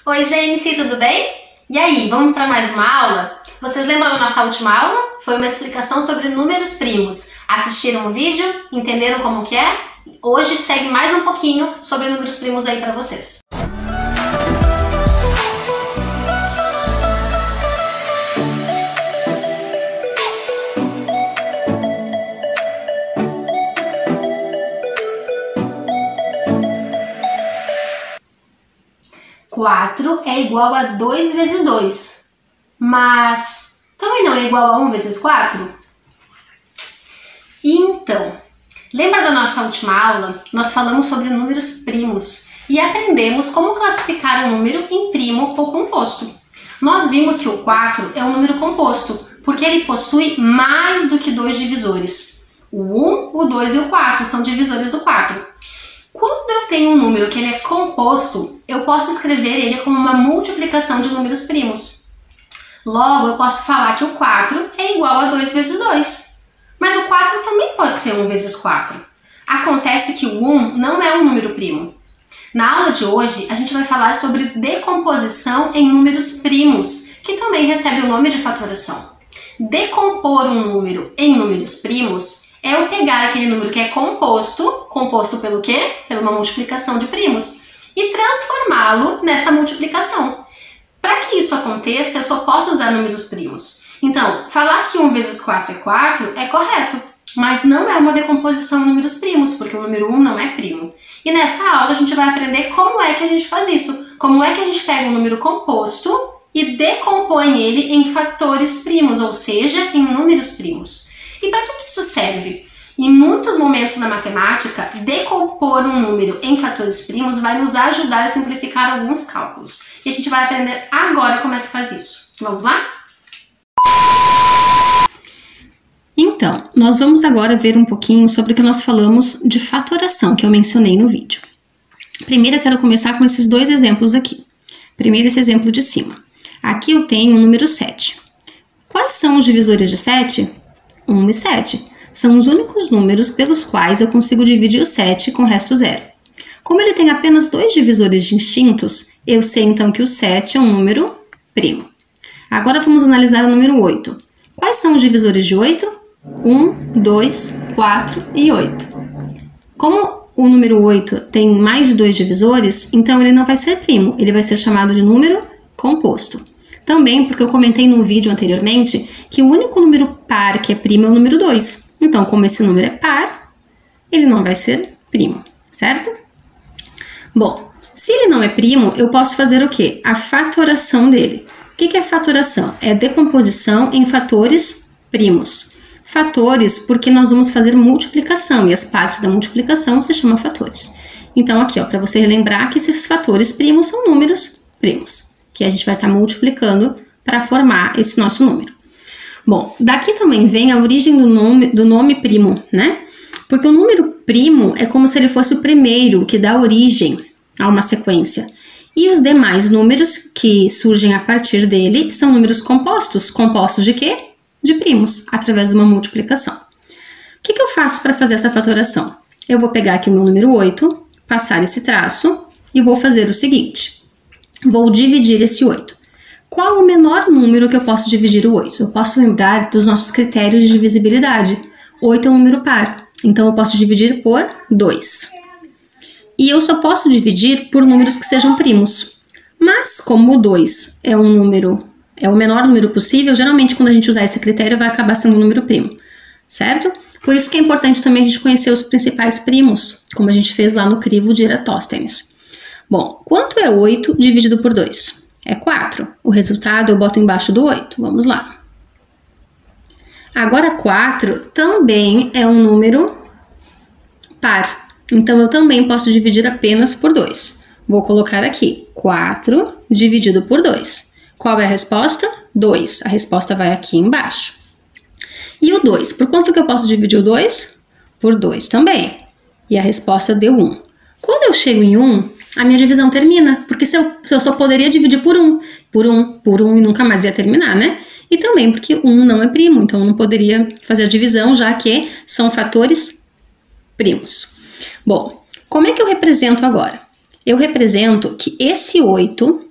Oi, gente, tudo bem? E aí, vamos para mais uma aula? Vocês lembram da nossa última aula? Foi uma explicação sobre números primos. Assistiram o vídeo? Entenderam como que é? Hoje segue mais um pouquinho sobre números primos aí para vocês. Quatro é igual a 2 vezes 2, mas também não é igual a 1 vezes 4? Então, lembra da nossa última aula? Nós falamos sobre números primos e aprendemos como classificar um número em primo ou composto. Nós vimos que o 4 é um número composto, porque ele possui mais do que dois divisores. O 1, o 2 e o 4 são divisores do 4. Quando eu tenho um número que ele é composto, eu posso escrever ele como uma multiplicação de números primos. Logo, eu posso falar que o 4 é igual a 2 vezes 2. Mas o 4 também pode ser 1 vezes 4. Acontece que o 1 não é um número primo. Na aula de hoje, a gente vai falar sobre decomposição em números primos, que também recebe o nome de fatoração. Decompor um número em números primos é eu pegar aquele número que é composto pelo quê? Pela uma multiplicação de primos, e transformá-lo nessa multiplicação. Para que isso aconteça, eu só posso usar números primos. Então, falar que 1 vezes 4 é 4 é correto, mas não é uma decomposição em números primos, porque o número 1 não é primo. E nessa aula a gente vai aprender como é que a gente faz isso, como é que a gente pega um número composto e decompõe ele em fatores primos, ou seja, em números primos. E para que isso serve? Em muitos momentos na matemática, decompor um número em fatores primos vai nos ajudar a simplificar alguns cálculos. E a gente vai aprender agora como é que faz isso. Vamos lá? Então, nós vamos agora ver um pouquinho sobre o que nós falamos de fatoração, que eu mencionei no vídeo. Primeiro eu quero começar com esses dois exemplos aqui. Primeiro esse exemplo de cima. Aqui eu tenho o número 7. Quais são os divisores de 7? 1 e 7. São os únicos números pelos quais eu consigo dividir o 7 com o resto zero. Como ele tem apenas dois divisores distintos, eu sei então que o 7 é um número primo. Agora vamos analisar o número 8. Quais são os divisores de 8? 1, 2, 4 e 8. Como o número 8 tem mais de dois divisores, então ele não vai ser primo, ele vai ser chamado de número composto. Também porque eu comentei no vídeo anteriormente que o único número par que é primo é o número 2. Então, como esse número é par, ele não vai ser primo, certo? Bom, se ele não é primo, eu posso fazer o quê? A fatoração dele. O que é fatoração? É decomposição em fatores primos. Fatores porque nós vamos fazer multiplicação e as partes da multiplicação se chamam fatores. Então, aqui, ó, para você relembrar que esses fatores primos são números primos, que a gente vai estar multiplicando para formar esse nosso número. Bom, daqui também vem a origem do nome primo, né? Porque o número primo é como se ele fosse o primeiro que dá origem a uma sequência. E os demais números que surgem a partir dele são números compostos. Compostos de quê? De primos, através de uma multiplicação. O que eu faço para fazer essa fatoração? Eu vou pegar aqui o meu número 8, passar esse traço e vou fazer o seguinte. Vou dividir esse 8. Qual o menor número que eu posso dividir o 8? Eu posso lembrar dos nossos critérios de divisibilidade. 8 é um número par, então eu posso dividir por 2. E eu só posso dividir por números que sejam primos. Mas, como o 2 é um número, é o menor número possível, geralmente quando a gente usar esse critério vai acabar sendo um número primo, certo? Por isso que é importante também a gente conhecer os principais primos, como a gente fez lá no crivo de Eratóstenes. Bom, quanto é 8 dividido por 2? É 4. O resultado eu boto embaixo do 8. Vamos lá. Agora, 4 também é um número par. Então, eu também posso dividir apenas por 2. Vou colocar aqui 4 dividido por 2. Qual é a resposta? 2. A resposta vai aqui embaixo. E o 2? Por quanto que eu posso dividir o 2? Por 2 também. E a resposta deu 1. Quando eu chego em 1, a minha divisão termina, porque se eu só poderia dividir por 1 e nunca mais ia terminar, né? E também porque 1 não é primo, então eu não poderia fazer a divisão, já que são fatores primos. Bom, como é que eu represento agora? Eu represento que esse 8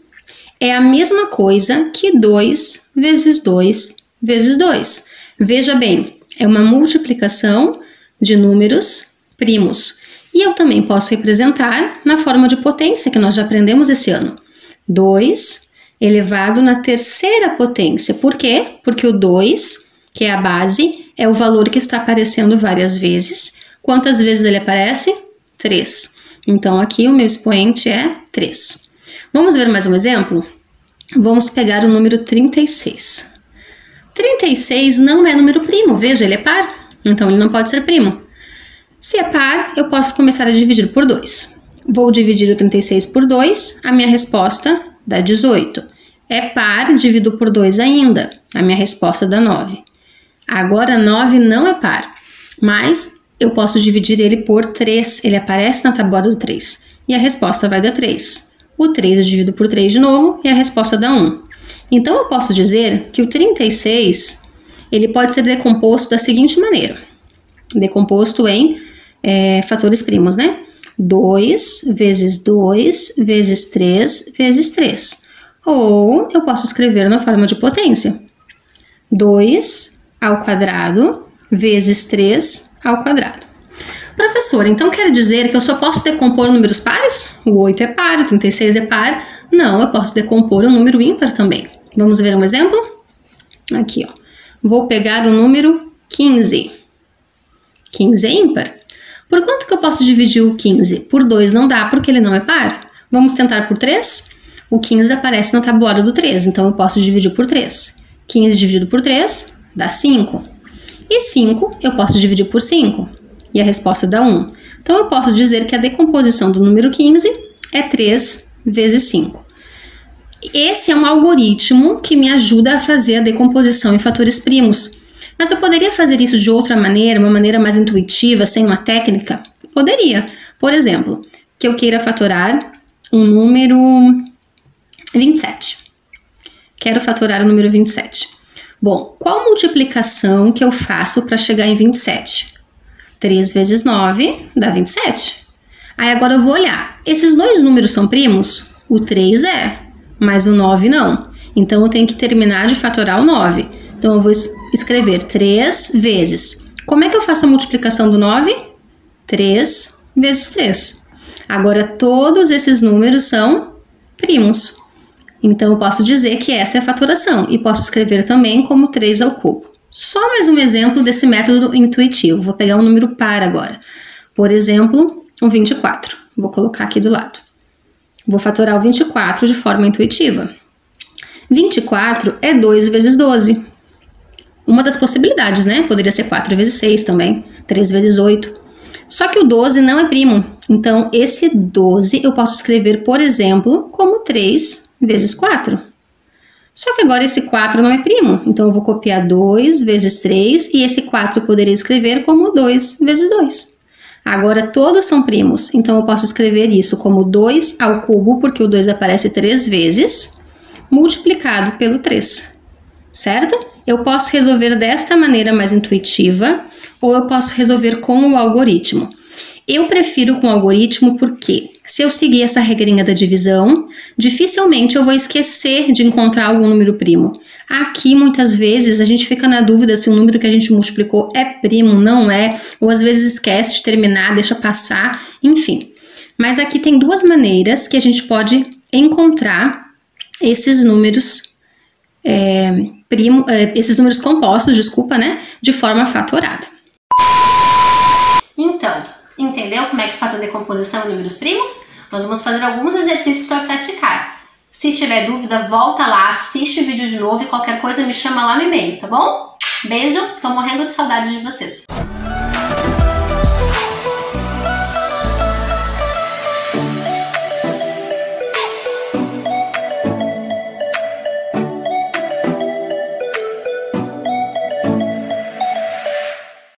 é a mesma coisa que 2 vezes 2 vezes 2. Veja bem, é uma multiplicação de números primos. E eu também posso representar na forma de potência que nós já aprendemos esse ano. 2 elevado na terceira potência. Por quê? Porque o 2, que é a base, é o valor que está aparecendo várias vezes. Quantas vezes ele aparece? 3. Então, aqui o meu expoente é 3. Vamos ver mais um exemplo? Vamos pegar o número 36. 36 não é número primo, veja, ele é par, então ele não pode ser primo. Se é par, eu posso começar a dividir por 2. Vou dividir o 36 por 2, a minha resposta dá 18. É par, divido por 2 ainda, a minha resposta dá 9. Agora, 9 não é par, mas eu posso dividir ele por 3, ele aparece na tabuada do 3, e a resposta vai dar 3. O 3 eu divido por 3 de novo, e a resposta dá 1. Então, eu posso dizer que o 36, ele pode ser decomposto da seguinte maneira. Decomposto em fatores primos, né? 2 vezes 2 vezes 3 vezes 3. Ou eu posso escrever na forma de potência. 2 ao quadrado vezes 3 ao quadrado. Professor, então quer dizer que eu só posso decompor números pares? O 8 é par, o 36 é par. Não, eu posso decompor um número ímpar também. Vamos ver um exemplo? Aqui, ó. Vou pegar o número 15. 15 é ímpar. Por quanto que eu posso dividir o 15? Por 2 não dá, porque ele não é par. Vamos tentar por 3? O 15 aparece na tabuada do 3, então eu posso dividir por 3. 15 dividido por 3 dá 5. E 5 eu posso dividir por 5. E a resposta dá 1. Então eu posso dizer que a decomposição do número 15 é 3 vezes 5. Esse é um algoritmo que me ajuda a fazer a decomposição em fatores primos. Mas eu poderia fazer isso de outra maneira, uma maneira mais intuitiva, sem uma técnica? Poderia. Por exemplo, que eu queira fatorar um número 27. Quero fatorar o número 27. Bom, qual multiplicação que eu faço para chegar em 27? 3 vezes 9 dá 27. Aí agora eu vou olhar. Esses dois números são primos? O 3 é, mas o 9 não. Então eu tenho que terminar de fatorar o 9. Então eu vou escrever 3 vezes. Como é que eu faço a multiplicação do 9? 3 vezes 3. Agora todos esses números são primos. Então eu posso dizer que essa é a fatoração e posso escrever também como 3 ao cubo. Só mais um exemplo desse método intuitivo. Vou pegar um número par agora. Por exemplo, o 24. Vou colocar aqui do lado. Vou fatorar o 24 de forma intuitiva. 24 é 2 vezes 12. Uma das possibilidades, né? Poderia ser 4 vezes 6 também. 3 vezes 8. Só que o 12 não é primo. Então, esse 12 eu posso escrever, por exemplo, como 3 vezes 4. Só que agora esse 4 não é primo. Então, eu vou copiar 2 vezes 3 e esse 4 eu poderia escrever como 2 vezes 2. Agora, todos são primos. Então, eu posso escrever isso como 2 ao cubo, porque o 2 aparece 3 vezes, multiplicado pelo 3. Certo? Eu posso resolver desta maneira mais intuitiva ou eu posso resolver com o algoritmo. Eu prefiro com o algoritmo porque se eu seguir essa regrinha da divisão, dificilmente eu vou esquecer de encontrar algum número primo. Aqui, muitas vezes, a gente fica na dúvida se o número que a gente multiplicou é primo, não é, ou às vezes esquece de terminar, deixa passar, enfim. Mas aqui tem duas maneiras que a gente pode encontrar esses números esses números compostos, desculpa, né, de forma fatorada. Então, entendeu como é que faz a decomposição em números primos? Nós vamos fazer alguns exercícios para praticar. Se tiver dúvida, volta lá, assiste o vídeo de novo e qualquer coisa me chama lá no e-mail, tá bom? Beijo, tô morrendo de saudade de vocês.